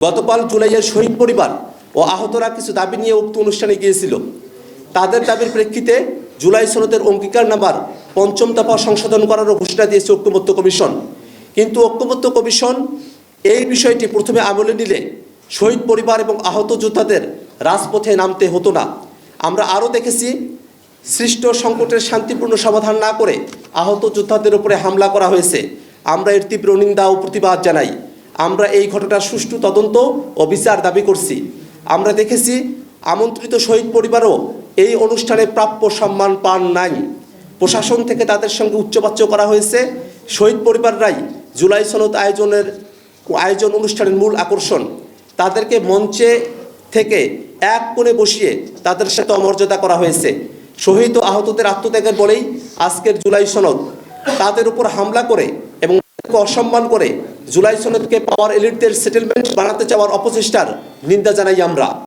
গতকাল জুলাইয়ের শহীদ পরিবার ও আহতরা কিছু দাবি নিয়ে উক্ত অনুষ্ঠানে গিয়েছিল। তাদের দাবির প্রেক্ষিতে জুলাই সনদের অঙ্গীকারনামার ৫ম দফা সংশোধন করারও ঘোষণা দিয়েছে ঐক্যমত্য কমিশন। কিন্তু ঐক্যমত্য কমিশন এই বিষয়টি প্রথমে আমলে নিলে শহীদ পরিবার এবং আহত যোদ্ধাদের রাজপথে নামতে হতো না। আমরা আরও দেখেছি, সৃষ্ট সংকটের শান্তিপূর্ণ সমাধান না করে আহত যোদ্ধাদের উপরে হামলা করা হয়েছে। আমরা এর তীব্র নিন্দা ও প্রতিবাদ জানাই। আমরা এই ঘটনার সুষ্ঠু তদন্ত ও বিচার দাবি করছি। আমরা দেখেছি, আমন্ত্রিত শহীদ পরিবারও এই অনুষ্ঠানে প্রাপ্য সম্মান পান নাই। প্রশাসন থেকে তাদের সঙ্গে উচ্চবাচ্য করা হয়েছে। শহীদ পরিবাররাই জুলাই সনদ আয়োজন অনুষ্ঠানের মূল আকর্ষণ। তাদেরকে মঞ্চে থেকে এক কোণে বসিয়ে তাদের সাথে অমর্যাদা করা হয়েছে। শহীদ ও আহতদের আত্মত্যাগের বলেই আজকের জুলাই সনদ। তাদের উপর হামলা করে এবং অসম্মান করে জুলাই সনদকে পাওয়ার এলিটদের সেটেলমেন্ট বানাতে চাওয়ার অপচেষ্টার নিন্দা জানাই আমরা।